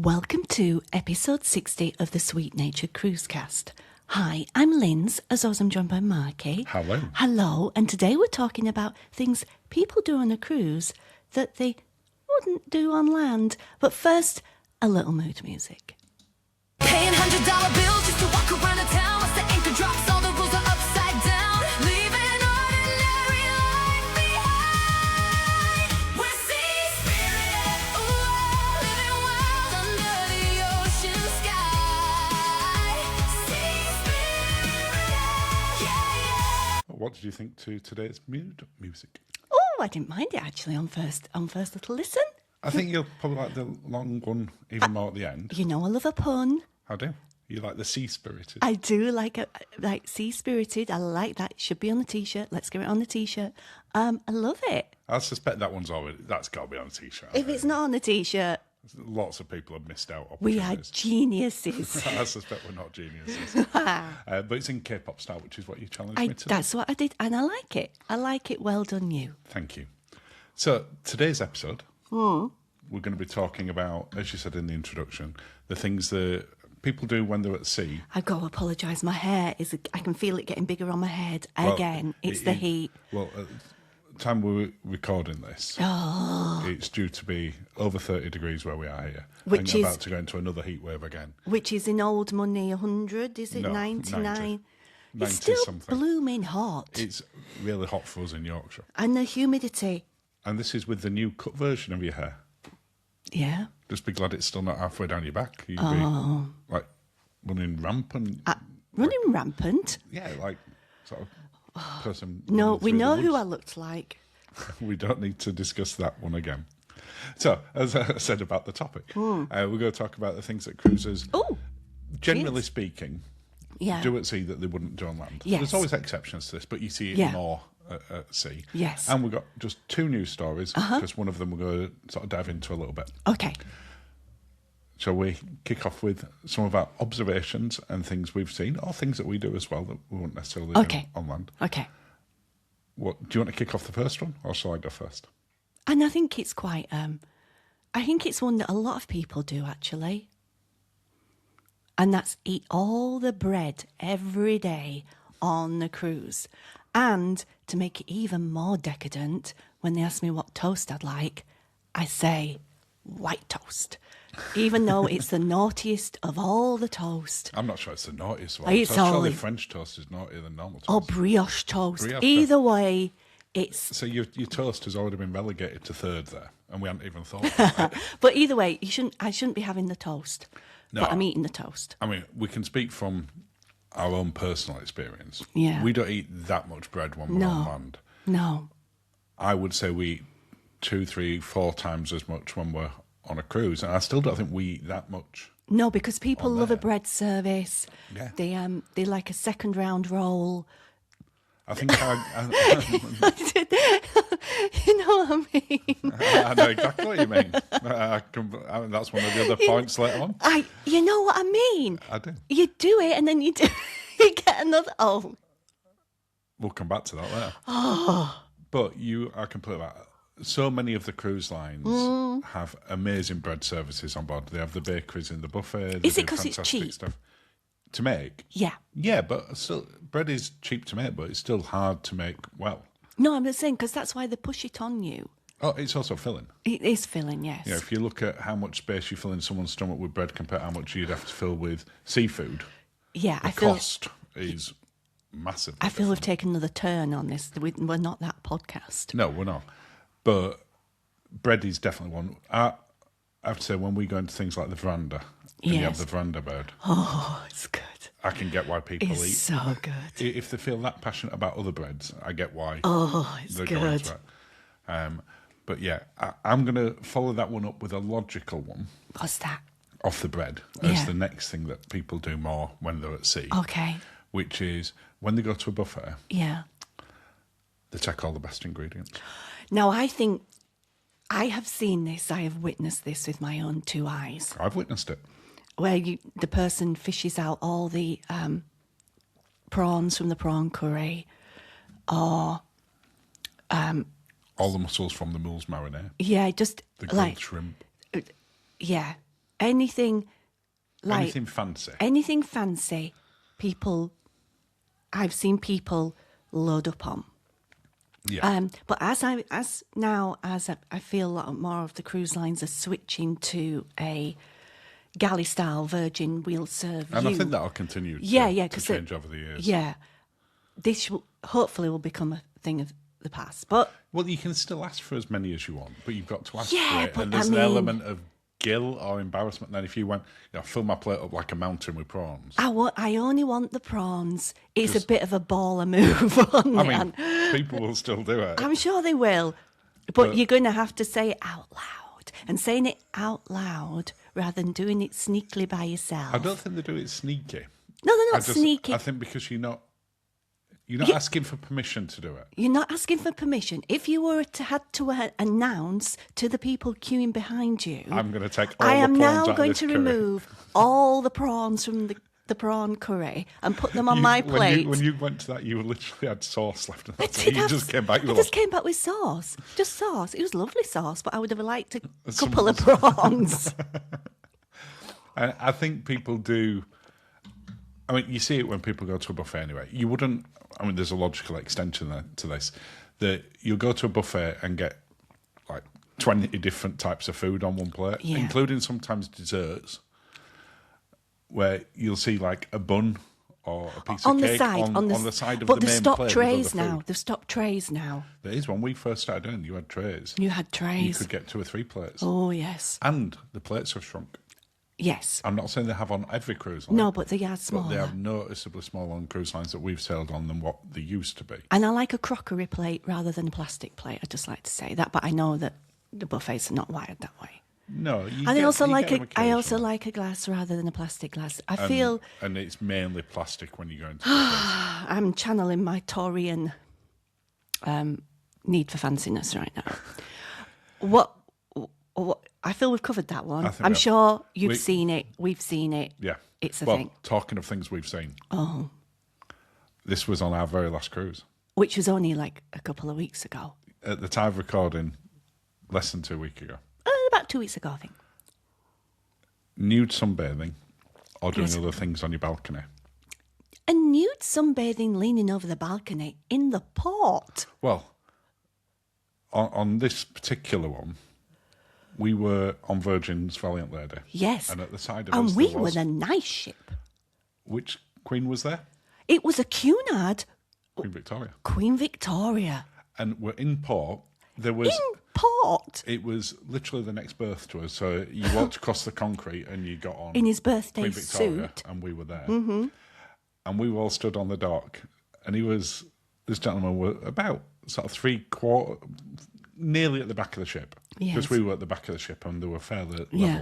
Welcome to episode 60 of the Sweet Natured Cruisecast. Hi, I'm Linz, as always I'm joined by Marky. Hello. Hello, and today we're talking about things people do on a cruise that they wouldn't do on land. But first, a little mood music. Paying $100 bills just to walk around the town. Once the anchor drops, all the rules are upside down. Leaving ordinary life behind. We're sea-spirit, ooh, living wild under the ocean sky. Sea-spirit, yeah. What did you think to today's mood music? Oh, I didn't mind it actually on first little listen. I think you'll probably like the long one even more at the end. You know I love a pun. I do. You like the sea-spirited. I do like sea-spirited. I like that. It should be on the T-shirt. Let's get it on the T-shirt. I love it. I suspect that's got to be on a T-shirt. If it's not on the T-shirt, Lots of people have missed out. we are geniuses. I suspect we're not geniuses. But it's in K-pop style, which is what you challenged me to. That's what I did, and I like it. I like it. Well done, you. Thank you. So today's episode, we're going to be talking about, as you said in the introduction, the things that people do when they're at sea. I've got to apologise. My hair I can feel it getting bigger on my head again. It's the heat. Well, at the time we're recording this, it's due to be over 30 degrees where we are here. Which and is about to go into another heat wave again. Which is in old money 100, is it? No, 99? 90 It's still something. blooming hot. It's really hot for us in Yorkshire. And the humidity. And this is with the new cut version of your hair. Yeah. Just be glad it's still not halfway down your back. You'd be like running rampant. Running rampant? Yeah, like sort of person. No, running we through the know who I woods. looked like. We don't need to discuss that one again. So, as I said about the topic, we're going to talk about the things that cruisers, generally cheers. speaking, Yeah. do at sea that they wouldn't do on land. Yes. There's always exceptions to this, but you see it Yeah. more at sea. Yes. And we've got just two news stories, because one of them we're going to sort of dive into a little bit. Okay. Shall we kick off with some of our observations and things we've seen, or things that we do as well that we wouldn't necessarily do on land? Okay. What, do you want to kick off the first one, or shall I go first? And I think it's quite, I think it's one that a lot of people do actually. And that's eat all the bread every day on the cruise. And to make it even more decadent, when they ask me what toast I'd like, I say white toast. Even though it's the naughtiest of all the toast. I'm not sure it's the naughtiest one. It's So surely only- French toast is naughtier than normal toast. Or brioche toast. Brioche Either way, it's... So your toast has already been relegated to third there, and we hadn't even thought about it. But either way, I shouldn't be having the toast. No. But I'm eating the toast. I mean, we can speak from our own personal experience. Yeah. We don't eat that much bread when we're on land. No. I would say we eat 2, 3, 4 times as much when we're on a cruise, and I still don't think we eat that much. No, because people On love a there. bread service. Yeah. They like a second round roll. I think You know what I mean? I know exactly what you mean. That's one of the other points later on. You know what I mean? I do. You do it and then you get another. Oh, We'll come back to that later. But you are completely right. So many of the cruise lines have amazing bread services on board. They have the bakeries in the buffet. They Is it do 'cause it's fantastic cheap? stuff to make? yeah. Yeah, but still, bread is cheap to make, but it's still hard to make well. No, I'm just saying because that's why they push it on you. Oh, it's also filling. It is filling, yes. You know, if you look at how much space you fill in someone's stomach with bread compared to how much you'd have to fill with seafood, Yeah, the I feel. cost is massive. I feel we've taken another turn on this. We're not that podcast. No, we're not. But bread is definitely one. I have to say, when we go into things like the veranda, and you have Yes. the veranda bird, Oh, it's good. I can get why people It's eat. so good. If they feel that passionate about other breads, I get why. Oh, it's they're going good. to it. But yeah, I'm going to follow that one up with a logical one What's that? off the bread as Yeah. the next thing that people do more when they're at sea. Okay. Which is when they go to a buffet, Yeah. they take all the best ingredients. Now, I think I have seen this. I have witnessed this with my own two eyes. I've witnessed it. Where the person fishes out all the prawns from the prawn curry, or All the mussels from the mules marinade, just the grilled like shrimp. yeah, anything like anything fancy. I've seen people load up on. Yeah. But as I feel a lot more of the cruise lines are switching to a galley style Virgin wheel serve. And I think that'll continue to change over the years. Yeah. This hopefully will become a thing of the past. But well, you can still ask for as many as you want, but you've got to ask Yeah, for it. but And there's I an mean- element of guilt or embarrassment. Then if you went, fill my plate up like a mountain with prawns. I only want the prawns. It's a bit of a baller move on I it. mean, people will still do it. I'm sure they will. But you're going to have to say it out loud. And saying it out loud rather than doing it sneakily by yourself. I don't think they do it sneaky. No, they're not sneaky. I think because you're not asking for permission to do it. You're not asking for permission. If you were to had to announce to the people queuing behind you, I'm going to take all I the am prawns now out of going this to curry. remove all the prawns from the prawn curry and put them on my plate. When you went to that, you literally had sauce left. I did You have- just came back. I just came back with sauce. Just sauce. It was lovely sauce, but I would have liked a couple of prawns. And I think people do. I mean, you see it when people go to a buffet anyway. You wouldn't. I mean, there's a logical extension to this. That you'll go to a buffet and get like 20 different types of food on one plate, Yeah. including sometimes desserts, where you'll see like a bun or a piece on of the cake side, on the side of but the they've main stopped plate. with trays other now. food. They've stopped trays now. There is when we first started doing. You had trays. You had You trays. could get 2 or 3 plates, Oh yes, and the plates have shrunk. yes. I'm not saying they have on every cruise line. No, but they are But smaller. they are noticeably smaller on cruise lines that we've sailed on than what they used to be. And I like a crockery plate rather than a plastic plate. I'd just like to say that, but I know that the buffets are not wired that way. No, And I also like a glass rather than a plastic glass. I feel and it's mainly plastic when you go into buffets. I'm channeling my Taurian need for fanciness right now. What I feel we've covered that one. I think I'm we have. sure you've We- seen it. We've seen it. Yeah. It's a well, thing. talking of things we've seen, Oh, this was on our very last cruise. which was only like a couple of weeks ago. At the time of recording, less than 2 weeks ago. About 2 weeks ago, I think. Nude sunbathing or doing Yes. other things on your balcony. A nude sunbathing leaning over the balcony in the port. Well, on this particular one, we were on Virgin's Valiant Lady. Yes. And at the side of us, And we there were was... the nice ship. Which queen was there? It was a Cunard, Queen Victoria. Queen Victoria. And we're in port. There was... In port. It was literally the next berth to us. So you walked across the concrete and you got on In his birthday Queen Victoria, suit. and we were there. Mm-hmm. And we all stood on the dock, and this gentleman was about sort of 3/4, nearly at the back of the ship, because Yes. we were at the back of the ship and they were fairly level. Yeah.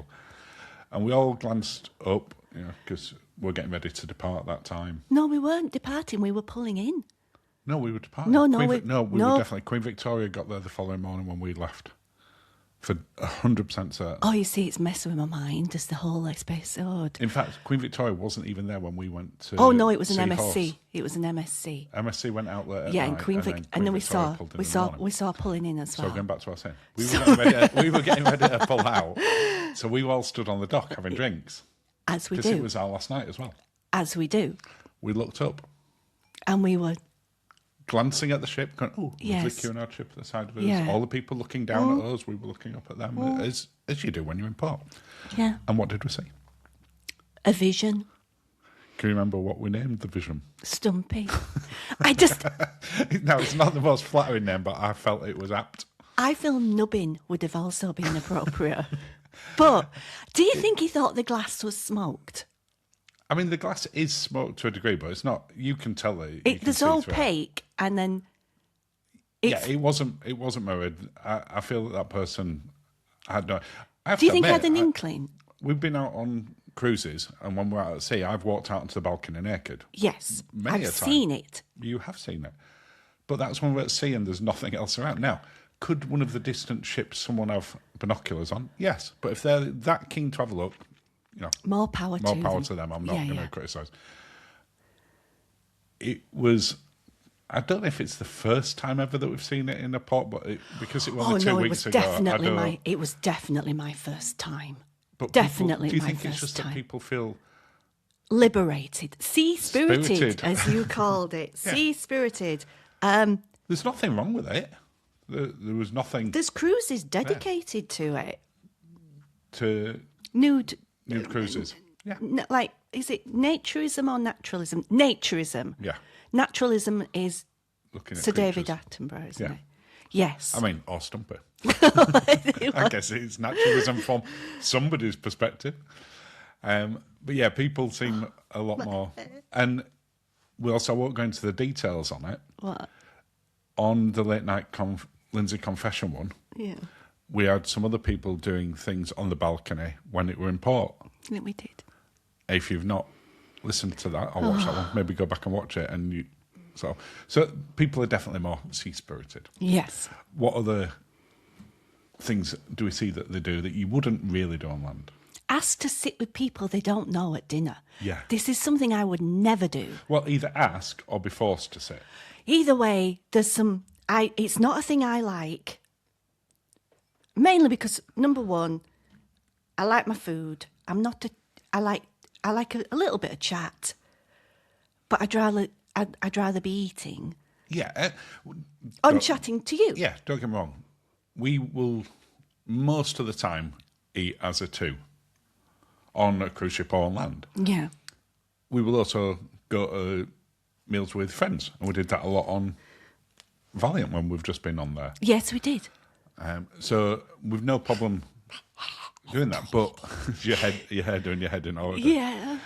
And we all glanced up, because we're getting ready to depart that time. No, we weren't departing. We were pulling in. No, we were departing. No, we were no. definitely. Queen Victoria got there the following morning when we left, for 100% certain. Oh, you see, it's messing with my mind. Just the whole episode. In fact, Queen Victoria wasn't even there when we went to. Oh no, it was an Seahorse. MSC. It was an MSC. MSC went out there. At Yeah, night, and Queen Vic, then and then we Victoria saw pulled in the morning. we saw pulling in as So well. going back to our saying, we were getting ready to pull out. So we all stood on the dock having drinks As we because do, it was our last night as well. as we do, We looked up, and we were glancing at the ship, going, "Oh, Yes. there's a Cunard ship at the side of us." Yeah. All the people looking down at us, we were looking up at them, as you do when you're in port. yeah And what did we see? a vision. Can you remember what we named the vision? Stumpy. I just No, it's not the most flattering name, but I felt it was apt. I feel nubbin would have also been appropriate. But do you think he thought the glass was smoked? I mean, the glass is smoked to a degree, but it's not. You can tell that. you can There's see through it. opaque, and then it's. Yeah, it wasn't mirrored. I feel that person had no. I have Do you to think he had admit, an inkling? We've been out on cruises, and when we're out at sea, I've walked out onto the balcony naked. Yes, Many I've a time. seen it. You have seen it, but that's when we're at sea and there's nothing else around. Now, could one of the distant ships someone have binoculars on? Yes, but if they're that keen to have a look, More power more to power them. to them. I'm not Yeah, going to yeah. criticise. It was. I don't know if it's the first time ever that we've seen it in a port, but because it was Oh only 2 no, it weeks was ago, definitely I don't, it was definitely my first time. But Definitely do you my think it's first just time. that people feel... Liberated, sea-spirited, Spirited. as you called it, Yeah. sea-spirited. There's nothing wrong with it. There was nothing There's cruises dedicated to it. to Nude, cruises. Yeah. like, is it naturism or naturalism? Naturism. Yeah. Naturalism is Looking at Sir David creatures. Attenborough, isn't Yeah. it? Yes. I mean, or Stumpy. I guess it's naturalism from somebody's perspective. But yeah, people seem a lot more... And we also won't go into the details on it. What? On the late night Lindsay confession one, Yeah. we had some other people doing things on the balcony when it were in port. Yeah, we did. If you've not listened to that or watched that one, maybe go back and watch it. And so people are definitely more sea-spirited. Yes. What other things do we see that they do that you wouldn't really do on land? Ask to sit with people they don't know at dinner. Yeah. This is something I would never do. Well, either ask or be forced to sit. Either way, there's some... It's not a thing I like. Mainly because, number one, I like my food. I like a little bit of chat. But I'd rather be eating Yeah. and chatting to you. Yeah, don't get me wrong. We will, most of the time, eat as a two on a cruise ship or on land. Yeah. We will also go to meals with friends, and we did that a lot on Valiant when we've just been on there. Yes, we did. So we've no problem doing that, but your hair doing your head in order. Yeah.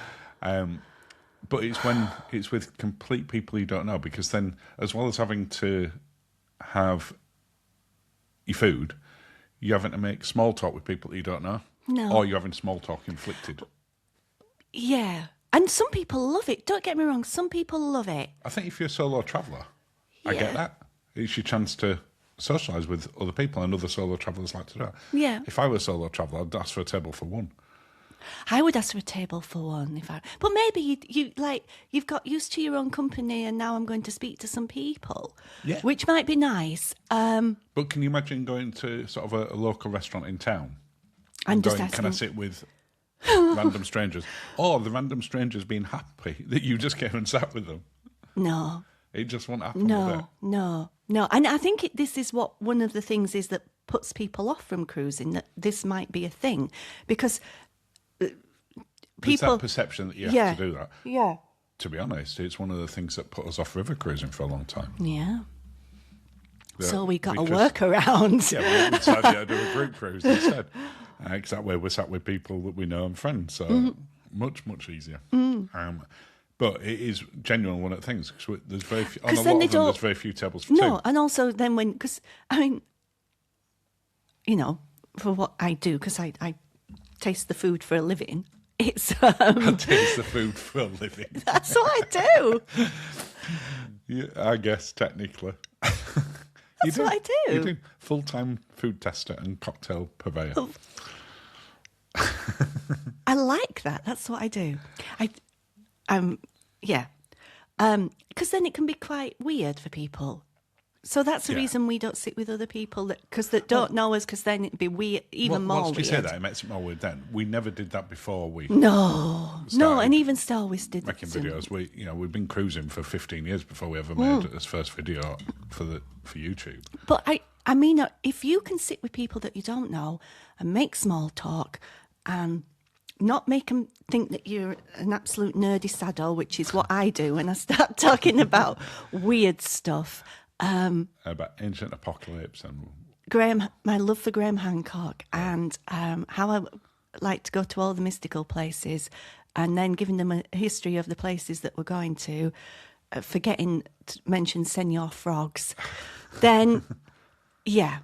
But it's when it's with complete people you don't know, because then, as well as having to have your food, you're having to make small talk with people that you don't know. No. Or you're having small talk inflicted. Yeah. And some people love it. Don't get me wrong. Some people love it. I think if you're a solo traveller, I get Yeah. that. It's your chance to socialise with other people, and other solo travellers like to do that. Yeah. If I were a solo traveller, I'd ask for a table for one. I would ask for a table for one but maybe you've got used to your own company, and now I'm going to speak to some people. Yeah. Which might be nice. But can you imagine going to sort of a local restaurant in town And just going, can I asking- sit with random strangers? Or the random strangers being happy that you just came and sat with them. No. It just won't happen with it. No. And I think this is what one of the things is that puts people off from cruising, that this might be a thing. Because There's people... that perception that you have to do that. Yeah. To be honest, it's one of the things that put us off river cruising for a long time. Yeah. That So we got a because- workaround. Yeah, we decided to do a group cruise instead. Because that way we're sat with people that we know and friends. So much, much easier. But it is genuine one of the things, because there's very few, on a then lot they of them, there's don't- very few tables for No, two. and also then when... Because, I mean, you know, for what I do, because I taste the food for a living, it's... I taste the food for a living. That's what I do. Yeah, I guess, technically. That's what I do. You do. Full-time food tester and cocktail purveyor. I like that. That's what I do. Yeah. Because then it can be quite weird for people. So that's the Yeah. reason we don't sit with other people that don't know us, because then it'd be weird, even more Once weird. you say that, it makes it more weird then. We never did that before we No, started and even Star Wars did making some- videos. We've been cruising for 15 years before we ever made this first video for YouTube. But I mean, if you can sit with people that you don't know and make small talk and not make them think that you're an absolute nerdy sado, which is what I do when I start talking about weird stuff. About ancient apocalypse and My love for Graham Hancock, and how I like to go to all the mystical places, and then giving them a history of the places that we're going to, forgetting to mention Senor Frogs. Then, yeah.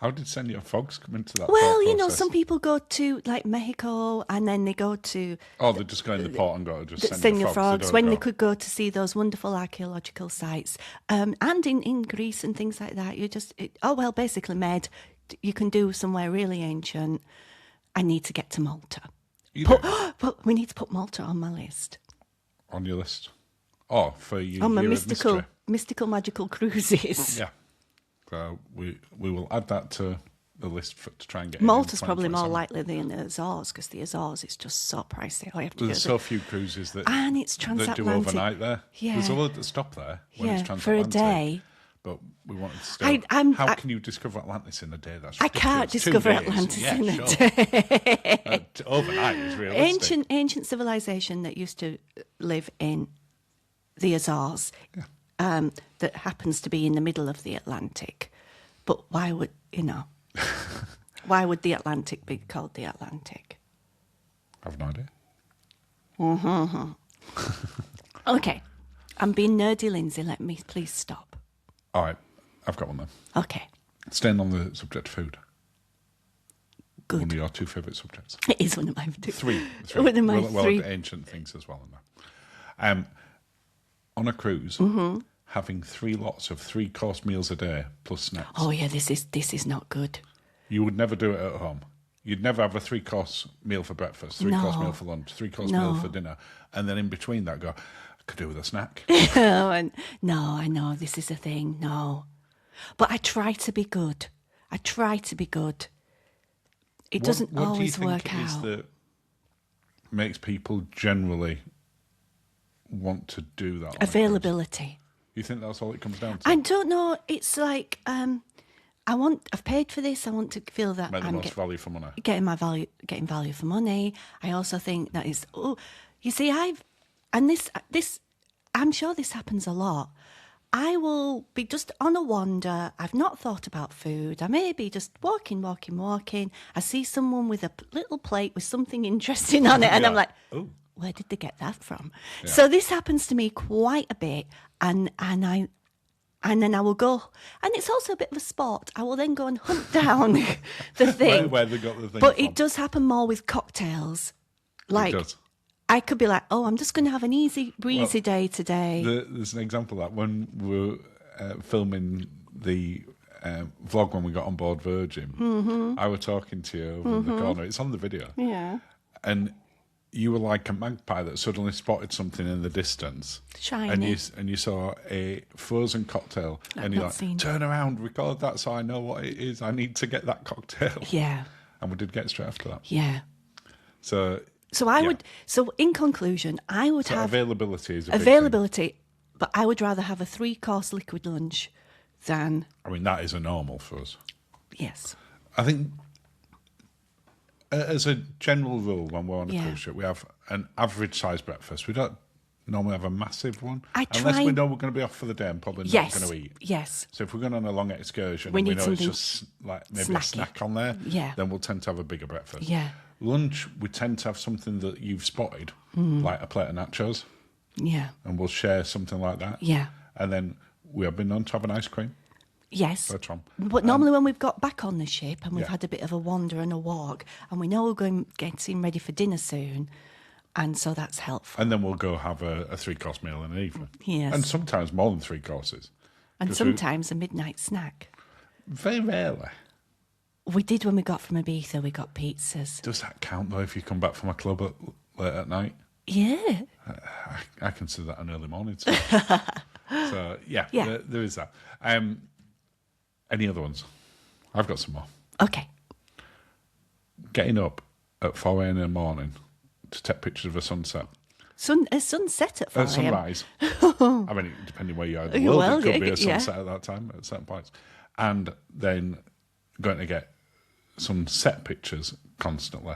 how did Senor Fogs come into that? Well, thought you know, process? some people go to like Mexico, and then they go to Oh, they just go in the port and go to just Senor Frogs. Frogs, don't when they go- could go to see those wonderful archaeological sites. And in Greece and things like that, basically, Med, you can do somewhere really ancient. I need to get to Malta. You do, But we need to put Malta on my list. on your list. Oh, for your On my year of mystery. mystical magical cruises. Yeah. So we will add that to the list to try and get in Malta's probably more 2027. likely than the Azores, because the Azores is just so pricey. All you have to There's do so is few cruises that, And it's that do transatlantic. overnight there. Yeah. There's a lot that stop there when it's yeah, for a transatlantic. day. But we wanted to stay. How can you discover Atlantis in a day? That's I can't ridiculous. 2 discover days. Atlantis Yeah, in a sure. day. Overnight is realistic. Ancient civilization that used to live in the Azores, that happens to be in the middle of the Atlantic. But why would why would the Atlantic be called the Atlantic? I have no idea. Okay, I'm being nerdy, Lindsay. Let me please stop. All right, I've got one then. Okay, Staying on the subject of food. good. One of your 2 favourite subjects. It is one of my Three. One of my well, three. ancient things as well. In that. On a cruise, having 3 lots of 3-course meals a day plus snacks. Oh yeah, this is not good. You would never do it at home. You'd never have a 3-course meal for breakfast, 3-course No. meal for lunch, 3-course No. meal for dinner, and then in between that, go, I could do with a snack. No, I know this is a thing. No, but I try to be good. It doesn't what always do you work think it is out. that makes people generally want to do that? on a cruise? Availability. You think that's all it comes down to? I don't know. It's like I've paid for this. I want to feel that Make the I'm most value for money. getting value for money. I also think that is this. I'm sure this happens a lot. I will be just on a wander. I've not thought about food. I may be just walking. I see someone with a little plate with something interesting on it, and I'm Yeah. like, Ooh. where did they get that from? So this happens to me quite a bit, and then I will go, and it's also a bit of a sport. I will then go and hunt down the thing. Where they got the thing But from. it does happen more with cocktails. Like, does. I could be like, oh, I'm just going to have an easy breezy day today. There's an example of that when we were filming the vlog when we got on board Virgin. I were talking to you over in the corner. It's on the video. Yeah. And you were like a magpie that suddenly spotted something in the distance. Shiny. And you saw a frozen cocktail. And you're not like, seen. turn around, record that so I know what it is. I need to get that cocktail. Yeah. And we did get straight after that. Yeah. So So in conclusion, I would so have availability is a big thing. availability, but I would rather have a 3-course liquid lunch than, I mean, that is a normal for us. yes. I think, as a general rule, when we're on a Yeah. cruise ship, we have an average size breakfast. We don't normally have a massive one, I unless try- we know we're going to be off for the day and probably Yes. not going to eat. Yes. So if we're going on a long excursion We and we need know it's something just like maybe a snacky. snack on there, Yeah. then we'll tend to have a bigger breakfast. Yeah. Lunch, we tend to have something that you've spotted, like a plate of nachos, Yeah. and we'll share something like that. Yeah. And then we have been known to have an ice cream. Yes. Bertram. But normally when we've got back on the ship and we've Yeah. had a bit of a wander and a walk and we know we're getting ready for dinner soon, and so that's helpful. And then we'll go have a 3-course meal in an evening. Yes. And sometimes more than 3 courses. And 'Cause we- sometimes a midnight snack. Very rarely. We did when we got from Ibiza, we got pizzas. Does that count, though, if you come back from a club late at night? Yeah. I consider that an early morning. So, yeah, Yeah. there is that. Any other ones? I've got some more. Okay. Getting up at 4 a.m. in the morning to take pictures of a sunset. A sunset at 4 a.m. Sunrise. I mean, depending where you are in the world, Well, it could be a yeah. sunset at that time at certain points. And then going to get some set pictures constantly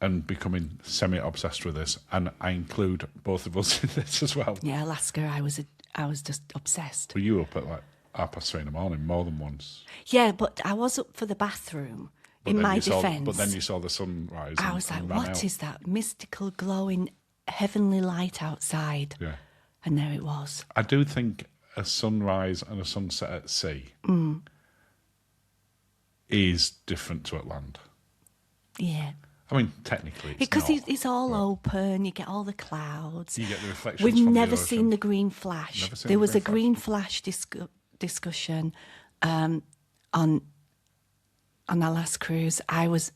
and becoming semi-obsessed with this. And I include both of us in this as well. Yeah, Alaska, I was just obsessed. Were you up at like 3:30 in the morning more than once? Yeah, but I was up for the bathroom. In my defence. But then you saw the sunrise. I and- was like, and ran what out. is that mystical, glowing, heavenly light outside? Yeah. And there it was. I do think a sunrise and a sunset at sea is different to at land. Yeah. I mean, technically, it's Because not, it's all but open, you get all the clouds. You get the reflections. We've from never the seen ocean. the green flash. Never seen There the was green a green flash discussion on our last cruise. I was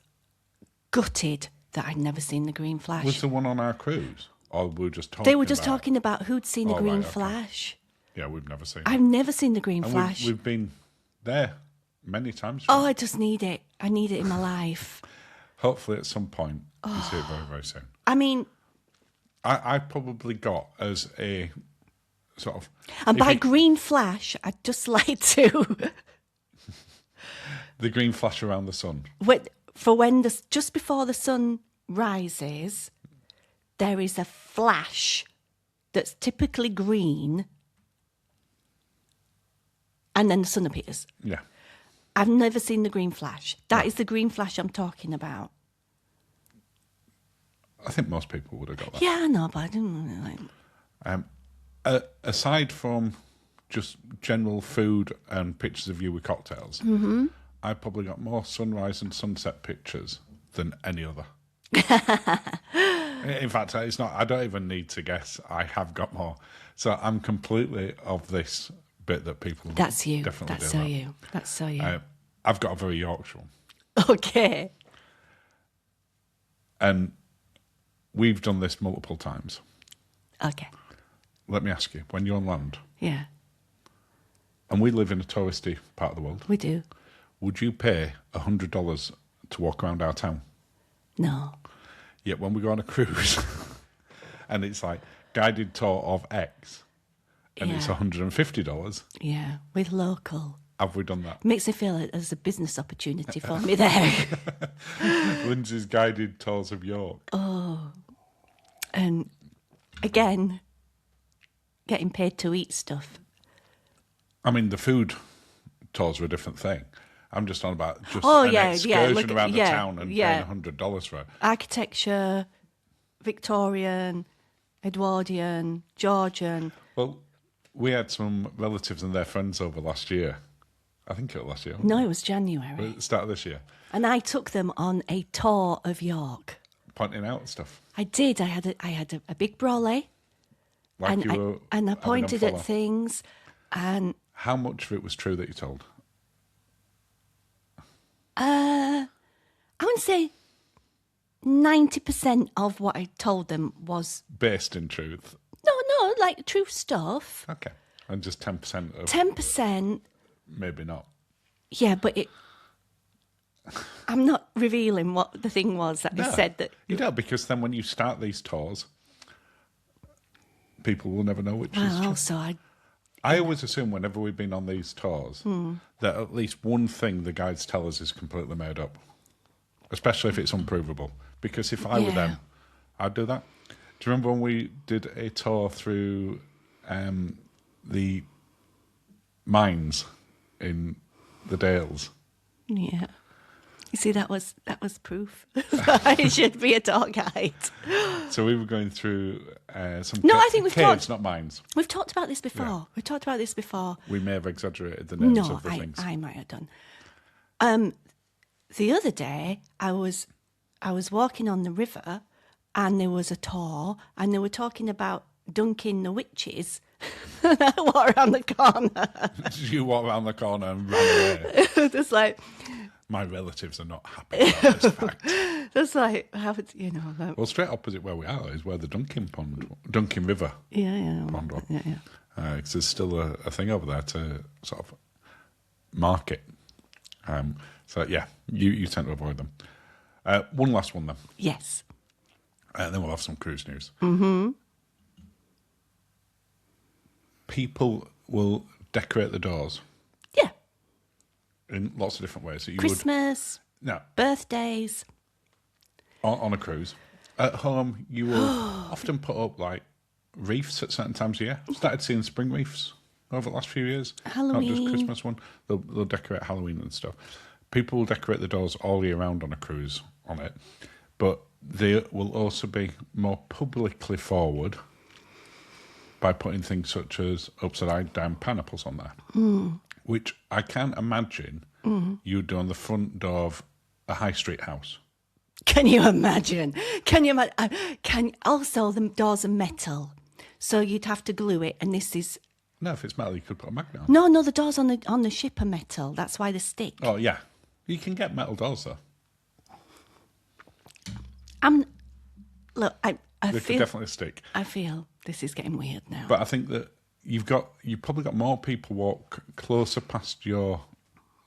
gutted that I'd never seen the green flash. Was the one on our cruise, or we were just talking? They were just about talking about who'd seen a Oh, green right, okay. flash. Yeah, we've never seen. I've it. never seen the green And flash. We've been there many times. Oh, I just need it. I need it in my life. Hopefully, at some point, you see it very, very soon. I mean, I probably got as a sort of. and if by you- green flash, I'd just like to the green flash around the sun. for when just before the sun rises, there is a flash that's typically green, and then the sun appears. Yeah. I've never seen the green flash. That is the green flash I'm talking about. I think most people would have got that. Yeah, I know, but I didn't really like. Aside from just general food and pictures of you with cocktails, I probably got more sunrise and sunset pictures than any other. In fact, it's not. I don't even need to guess. I have got more. So I'm completely of this bit that people. That's you. Definitely That's do so that. you. That's so you. I've got a very Yorkshire one, Okay. and we've done this multiple times. Okay. Let me ask you: when you're on land, Yeah, and we live in a touristy part of the world, we do. would you pay $100 to walk around our town? No. Yet when we go on a cruise, and it's like guided tour of X, and it's Yeah. $150, Yeah, with local. have we done that? Makes me feel like there's a business opportunity for me there. Lindsay's guided tours of York. And again, getting paid to eat stuff. I mean, the food tours are a different thing. I'm just on about just Oh, an yeah, excursion look, around the yeah, town and yeah. paying $100 for it. Architecture, Victorian, Edwardian, Georgian. Well, we had some relatives and their friends over last year. I think it was last year. No, it was January. At the start of this year. And I took them on a tour of York. Pointing out stuff. I did. I had a big brolly. Like and you were I having them pointed at follow. things. And How much of it was true that you told? I would say 90% of what I told them was Based in truth. no, like true stuff. Okay. And just 10% of 10%, maybe not. yeah, but I'm not revealing what the thing was that I said that. You don't, because then when you start these tours, people will never know which is Well, true. also, I always assume whenever we've been on these tours that at least one thing the guides tell us is completely made up, especially if it's unprovable. Because if I were Yeah. them, I'd do that. Do you remember when we did a tour through the mines in the Dales? yeah. You see, that was proof. I should be a tour guide. So we were going through some No, I think we've caves, talked- not mines. We've talked about this before. Yeah. We've talked about this before. We may have exaggerated the names No, of the things. I might have done. The other day, I was walking on the river, and there was a tour, and they were talking about dunking the witches. And I walked around the corner, You walk around the corner and ran away. just like, My relatives are not happy about this fact. how would you know? Like, Well, straight opposite where we are is where the Dunking River yeah, pond was. yeah. 'Cause there's still a thing over there to sort of market. So yeah, you tend to avoid them. One last one then, Yes. and then we'll have some cruise news. Mm-hmm. People will decorate the doors Yeah. in lots of different ways. So you Christmas, would no birthdays. on a cruise. At home, you will often put up like reefs at certain times of year. I've started seeing spring reefs over the last few years. Not Halloween. just Christmas one. They'll decorate Halloween and stuff. People will decorate the doors all year round on a cruise on it. But they will also be more publicly forward by putting things such as upside down pineapples on there. Which I can't imagine you'd do on the front door of a high street house. Can you imagine? Can you imagine? Also, the doors are metal, so you'd have to glue it. And this is No, if it's metal, you could put a magnet on. no. The doors on the ship are metal. That's why they stick. Oh, yeah. You can get metal doors, though. Look, I They could feel definitely stick. I feel this is getting weird now. But I think that you've probably got more people walk closer past your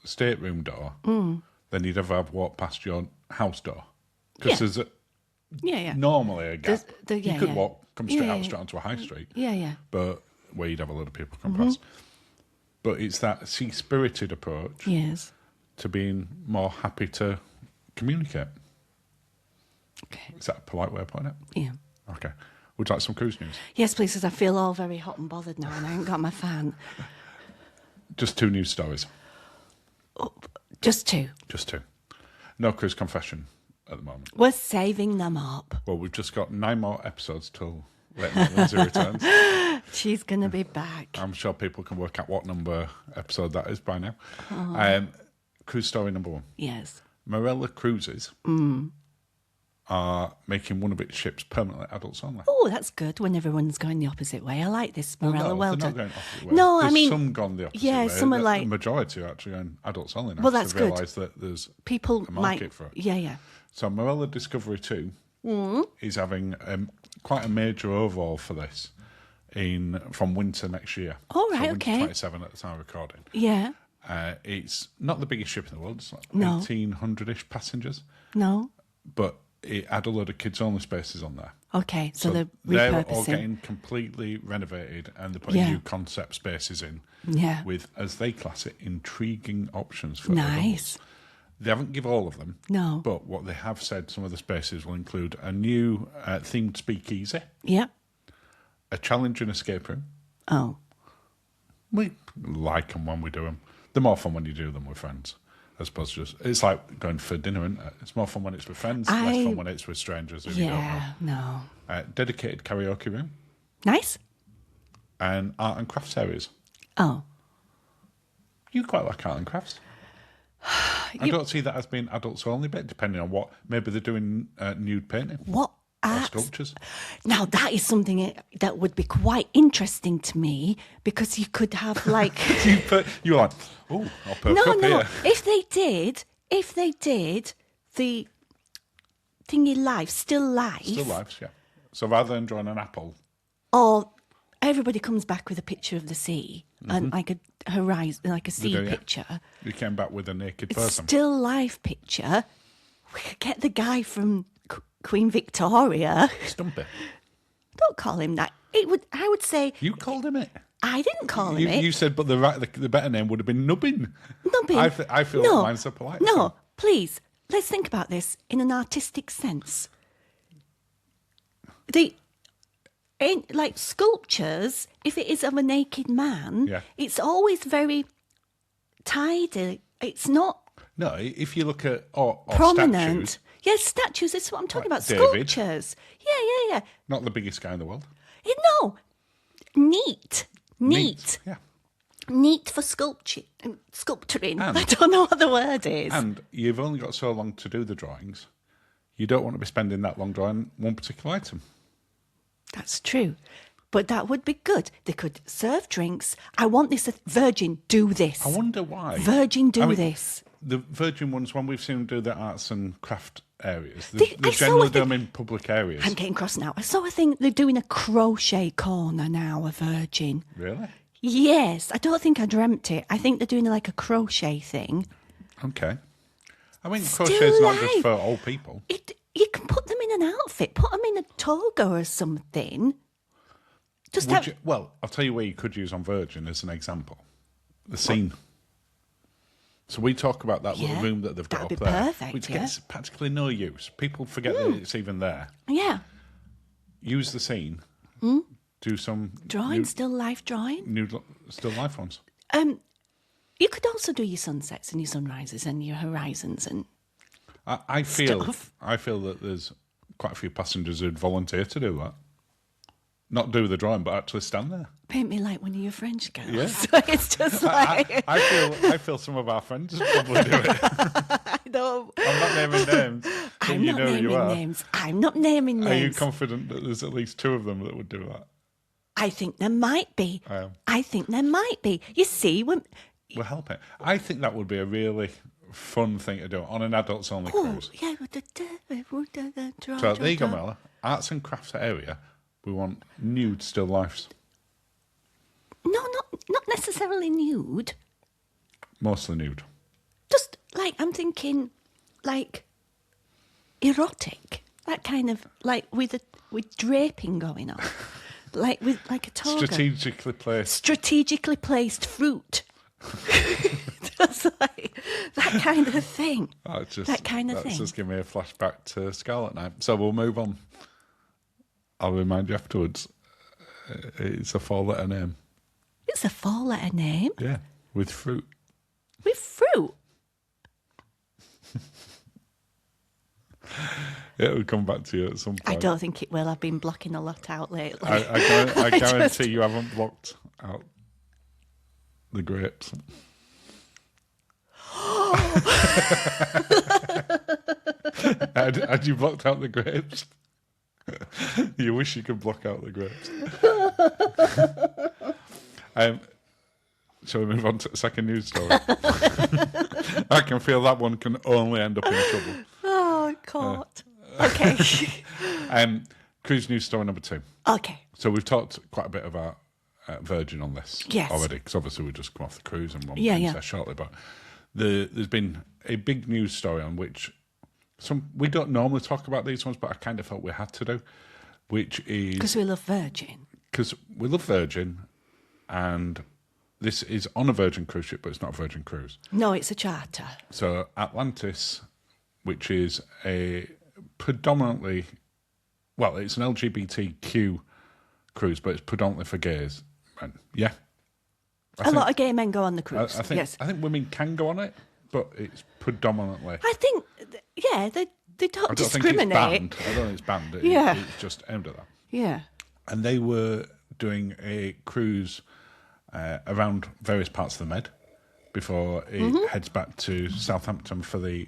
stateroom door, then you'd ever have walk past your house door. Because Yeah. there's Yeah. normally a gap. yeah, you could yeah. come straight Yeah, out yeah. straight onto a high street. Yeah. But where you'd have a lot of people come past. But it's that spirited approach Yes. to being more happy to communicate. Okay. Is that a polite way of putting it? Yeah. Okay. Would you like some cruise news? Yes, please, because I feel all very hot and bothered now, and I haven't got my fan. Just 2 news stories. Just 2. Just 2. No cruise confession at the moment. We're saving them up. Well, we've just got 9 more episodes till Lindsay returns. She's going to be back. I'm sure people can work out what number episode that is by now. Cruise story number 1. Yes. Marella Cruises are making one of its ships permanently adults only. Oh, that's good when everyone's going the opposite way. I like this, Marella. No, well they're done. not going opposite way. No, I There's mean, some gone the opposite yeah, way. some are The like majority are actually going adults only now. Well, that's to good. realise that there's people a market might. for it. Yeah. So Marella Discovery 2 is having quite a major overhaul for this from winter next year. All right, so winter okay. 27 at the time of recording. Yeah. It's not the biggest ship in the world. It's like No. 1,800-ish passengers. No. But it had a load of kids-only spaces on there. Okay, so they're they're all repurposing. getting completely renovated and they're putting Yeah. new concept spaces in Yeah. with, as they class it, intriguing options for Nice. adults. They haven't given all of them. No. But what they have said, some of the spaces will include a new themed speakeasy, Yeah. a challenging escape room. Oh. We like them when we do them. They're more fun when you do them with friends. As opposed to just, it's like going for dinner, isn't it? It's more fun when it's with friends, less fun when it's with strangers who you don't know. Yeah. No. Dedicated karaoke room Nice. and art and crafts areas. Oh. You quite like art and crafts. I don't see that as being adults only, but depending on what, maybe they're doing nude painting What? or sculptures. Now that is something that would be quite interesting to me because you could have like You're like, oh, I'll perk no. up here. If they did the thingy life, still life, Still lives, yeah. So rather than drawing an apple, or everybody comes back with a picture of the sea and like a horizon, like a sea do, yeah. picture, you came back with a naked person. still life picture. We could get the guy from Queen Victoria. Stumpy. Don't call him that. I would say You called him it. I didn't call him it. You said, but the better name would have been Nubbin. Nubbin. I feel No. mine's so polite. No, please. Let's think about this in an artistic sense. Like sculptures, if it is of a naked man, Yeah. it's always very tidy. It's not No, if you look at or prominent. statues, Yes, statues. That's what I'm talking Like about. David. Sculptures. Yeah. not the biggest guy in the world. No, neat. Yeah. Neat for sculpturing. And- I don't know what the word is. And you've only got so long to do the drawings. You don't want to be spending that long drawing one particular item. That's true. But that would be good. They could serve drinks. I want this. Virgin, do this. I wonder why. Virgin, do this. The Virgin ones, when we've seen them do the arts and craft areas, I they saw generally a do thing- them in public areas. I'm getting cross now. I saw a thing. They're doing a crochet corner now, a Virgin. Really? Yes. I don't think I dreamt it. I think they're doing like a crochet thing. Okay. I mean, Still crochet's not just live. for old people. You can put them in an outfit. Put them in a toga or something. Just have... Well, I'll tell you where you could use on Virgin as an example. The scene. So we talk about that little Yeah, room that they've got that'd up be there, perfect, which yeah. gets practically no use. People forget that it's even there. Yeah. Use the scene. Do some Drawing, still life drawing. nude still life ones. You could also do your sunsets and your sunrises and your horizons and I feel Stuff. that there's quite a few passengers who'd volunteer to do that. Not do the drawing, but actually stand there. paint me like one of your French girls. Yeah. So it's just like I feel some of our friends probably do it. I don't. I'm not naming names. But I'm you not know naming you are. names. I'm not naming Are you names. confident that there's at least 2 of them that would do that? I think there might be. I am. I think there might be. You see, when We're helping. I think that would be a really fun thing to do on an adults only cruise. yeah, So there you go, Marella. Arts and crafts area. We want nude still lifes. No, not necessarily nude. Mostly nude. Just like, I'm thinking, like, erotic. That kind of, like, with draping going on. Like, with, like, a toga. Strategically placed fruit. Just like, that kind of thing. That kind of thing. That's just giving me a flashback to Scarlet Night. So we'll move on. I'll remind you afterwards. It's a 4-letter name. It's a 4-letter name? Yeah, with fruit. With fruit? It'll come back to you at some point. I don't think it will. I've been blocking a lot out lately. I guarantee you haven't blocked out the grapes. Had you blocked out the grapes? You wish you could block out the grapes. Shall we move on to the second news story? I can feel that one can only end up in trouble. Oh, caught. Okay. Cruise news story number 2. Okay. So we've talked quite a bit about Virgin on this already, because obviously we just come off the cruise and we'll shortly. But there's been a big news story on which we don't normally talk about these ones, but I kind of felt we had to do, which is because we love Virgin. Because we love Virgin, and this is on a Virgin cruise ship, but it's not a Virgin cruise. No, it's a charter. So Atlantis, which is a predominantly, well, it's an LGBTQ cruise, but it's predominantly for gays. And yeah. A lot of gay men go on the cruise. I think women can go on it, but it's predominantly. I think, they don't discriminate. I don't think it's banned. It's just aimed at that. Yeah. And they were doing a cruise around various parts of the Med before it heads back to Southampton for the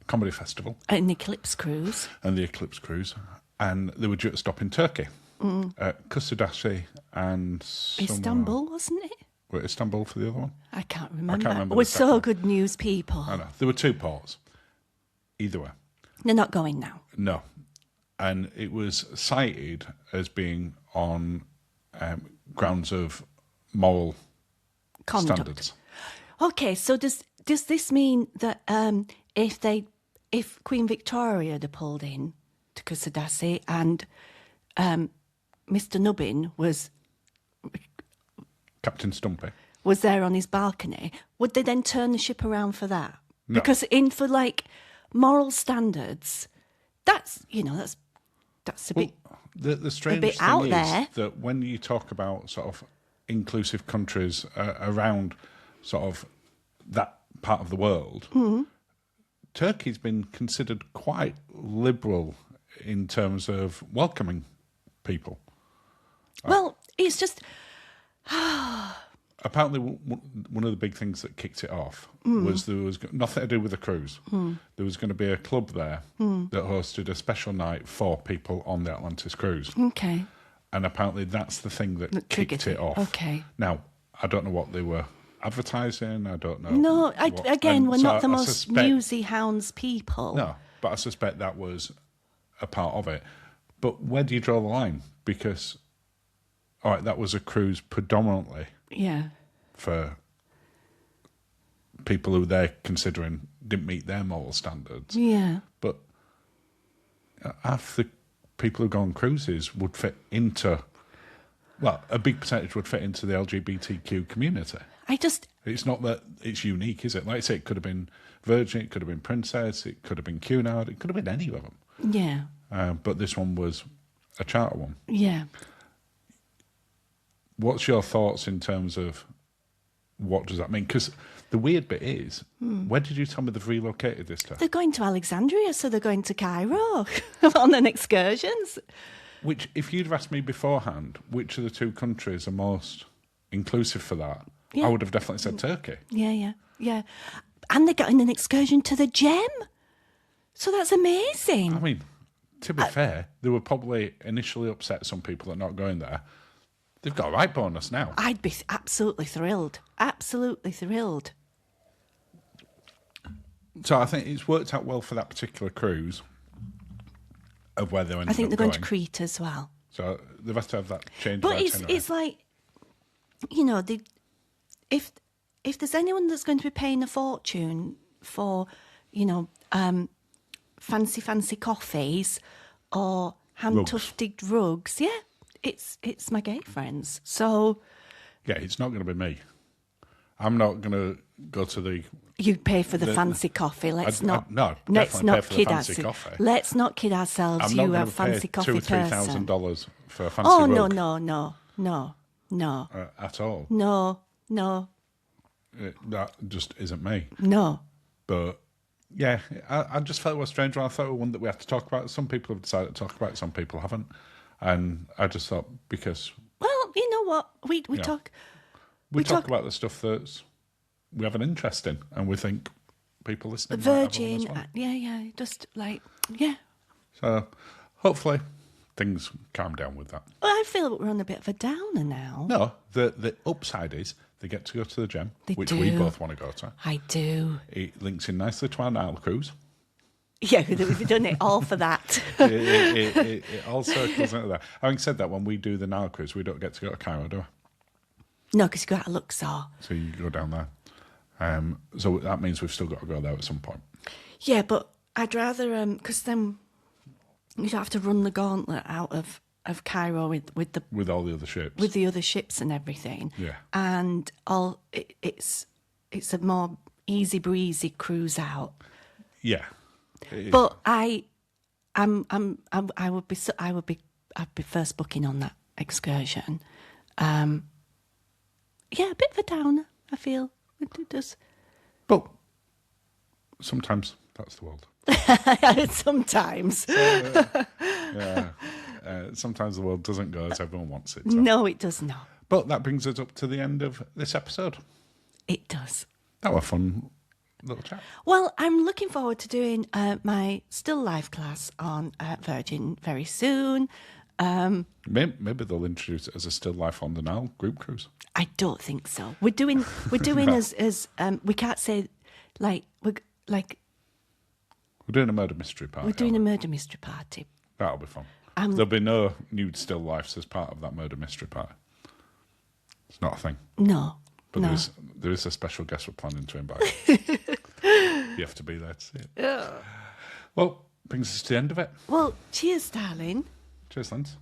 comedy festival. An Eclipse cruise. And the Eclipse cruise. And they were due to stop in Turkey. At Kusadasi and Istanbul, wasn't it? Were Istanbul for the other one? I can't remember. We're so good news people. I know. There were 2 ports. Either way. They're not going now. No. And it was cited as being on grounds of moral Conduct. standards. Okay, so does this mean that if Queen Victoria had pulled in to Kusadasi and Mr. Nubbin was Captain Stumpy was there on his balcony, would they then turn the ship around for that? No. Because for like moral standards, that's a bit. The strange bit thing out is there. that when you talk about sort of inclusive countries around sort of that part of the world, Turkey's been considered quite liberal in terms of welcoming people. Well, it's just apparently one of the big things that kicked it off was there was nothing to do with the cruise. There was going to be a club there that hosted a special night for people on the Atlantis cruise. Okay. And apparently that's the thing that kicked it off. Okay. Now, I don't know what they were advertising. I don't know. No, we're not the most suspect, newsy hounds people. No, but I suspect that was a part of it. But where do you draw the line? Because, all right, that was a cruise predominantly for people who they're considering didn't meet their moral standards. Yeah. But half the people who go on cruises would fit into, well, a big percentage would fit into the LGBTQ community. It's not that it's unique, is it? Like I say, it could have been Virgin, it could have been Princess, it could have been Cunard, it could have been any of them. Yeah. But this one was a charter one. Yeah. What's your thoughts in terms of what does that mean? Because the weird bit is, where did you tell me they've relocated this to? They're going to Alexandria, so they're going to Cairo on an excursions. Which, if you'd have asked me beforehand, which of the 2 countries are most inclusive for that, I would have definitely said Turkey. Yeah. And they're getting an excursion to the Gem. So that's amazing. I mean, to be fair, they were probably initially upset, some people, that not going there. They've got a right bonus now. I'd be absolutely thrilled. Absolutely thrilled. So I think it's worked out well for that particular cruise of where they ended up I think they're going to going. Crete as well. So they've had to have that change. But it's like, if there's anyone that's going to be paying a fortune for, fancy coffees or hand-tufted rugs. Yeah, it's my gay friends. So Yeah, it's not going to be me. I'm not going to go to the... you pay for the fancy coffee. Let's not definitely pay for the fancy coffee. Let's not kid ourselves. I'm You not are a going fancy to pay coffee $2,000 or person. $3,000 for a fancy Oh rug. no. At all. No. That just isn't me. No. But yeah, I just felt it was strange. I thought it was one that we had to talk about. Some people have decided to talk about it, some people haven't. And I just thought, because Well, you know what? We talk. we talk talk- about the stuff that we have an interest in, and we think people listening might have one as Virgin. well. Yeah. Just like, yeah. So hopefully things calm down with that. Well, I feel we're on a bit of a downer now. No, the upside is they get to go to the gym, They which we do. both want to go to. I do. It links in nicely to our Nile cruise. Yeah, we've done it all for that. It all circles into that. Having said that, when we do the Nile cruise, we don't get to go to Cairo, do we? No, because you go out of Luxor. So you go down there. So that means we've still got to go there at some point. Yeah, but I'd rather because then you don't have to run the gauntlet out of Cairo with With all the other ships. with the other ships and everything. Yeah. And it's a more easy breezy cruise out. Yeah. It is. But I'd be first booking on that excursion. Yeah, a bit of a downer, I feel. It does. But sometimes that's the world. Sometimes. Yeah. Sometimes the world doesn't go as everyone wants it to. No, it does not. But that brings us up to the end of this episode. It does. That was a fun little chat. Well, I'm looking forward to doing my still life class on Virgin very soon. Maybe they'll introduce it as a still life on the Nile group cruise. I don't think so. We're doing as we can't say we're doing a murder mystery party. we're doing a murder mystery party. That'll be fun. There'll be no nude still lifes as part of that murder mystery party. It's not a thing. No, But no. there is a special guest we're planning to invite. You have to be there to see it. Well, brings us to the end of it. Well, cheers, darling. Cheers, Lance.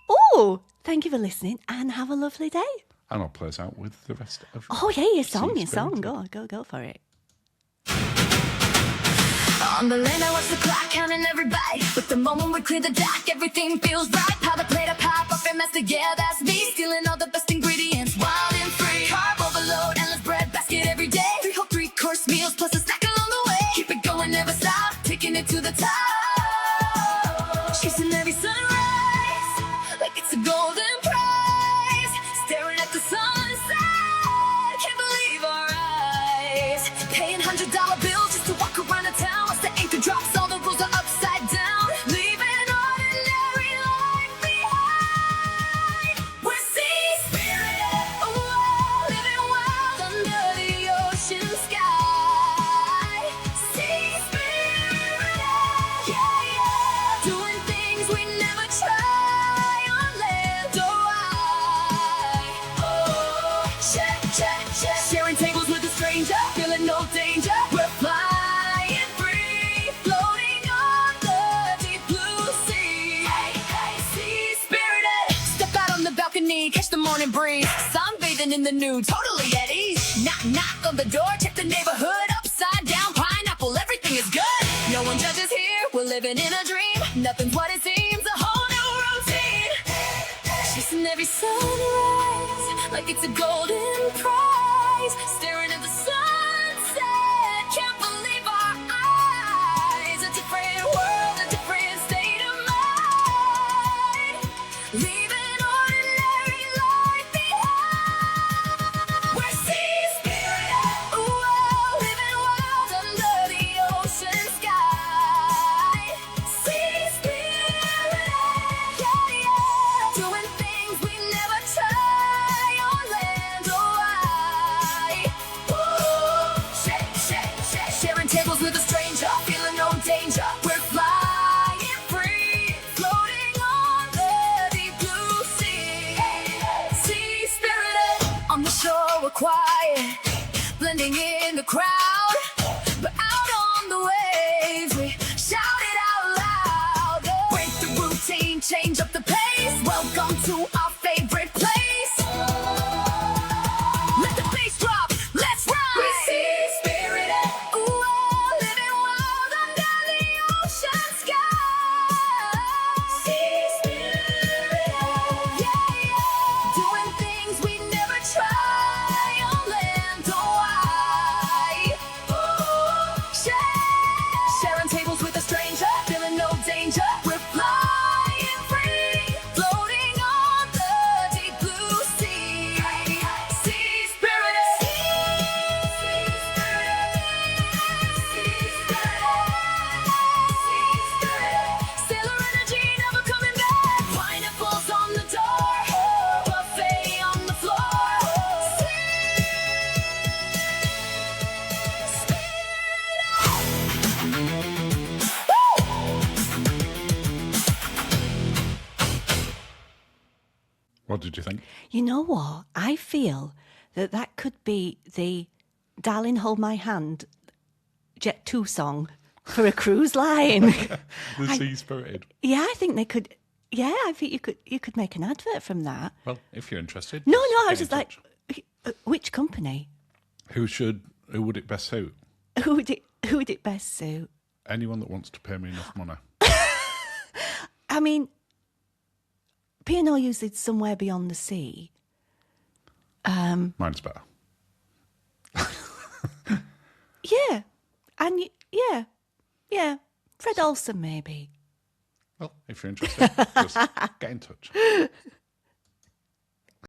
Oh, thank you for listening, and have a lovely day. And I'll play us out with the rest of Oh yeah, your song. Sea-Spirited. Go for it. On the land, I watch the clock, counting every bite. With the moment we clear the dock, everything feels right. How the plate of pop off and mess together, that's me. Stealing all the best ingredients, wild and free. Carb overload, endless bread basket every day. 3 whole 3-course meals, plus a snack along the way. Keep it going, never stop, taking it to the top. Chasing every sunrise, like it's a golden prize. Staring at the sunset, can't believe our eyes. Paying $100 bills just to walk around the town. Once the anchor drops, all the rules are upside down. Leaving ordinary life behind. We're sea-spirited, oh, living wild under the ocean sky. Sea-spirited, yeah. Doing things we never try on land or wide. Oh, sharing tables with a stranger, feeling no danger. We're flying free, floating on the deep blue sea. Hey, sea-spirited. Step out on the balcony, catch the morning breeze. Sunbathing in the nude, totally at ease. Knock on the door, check the neighborhood. Upside down, pineapple, everything is good. No one judges here, we're living in a dream. Nothing's what it seems, a whole new routine. Chasing every sunrise, like it's a golden prize. Staring at the sunset, can't believe our eyes. A different world, a different state of mind. Leaving ordinary life behind. We're sea-spirited, ooh, living wild under the ocean sky. Sea-spirited, yeah. Doing things we never try on land or wide. Ooh, sharing tables with a stranger, feeling no danger. We're flying free, floating on the deep blue What did you think? You know what? I feel that could be the Darling Hold My Hand Jet 2 song for a cruise line. The Sea Spirited. Yeah, I think they could. Yeah, I think you could make an advert from that. Well, if you're interested. No, I get was in just like, touch. which company? Who would it best suit? Who would it best suit? Anyone that wants to pay me enough money. I mean, P&O uses Somewhere Beyond the Sea. Mine's better. Yeah, and yeah. Fred Olsen maybe. Well, if you're interested, just get in touch.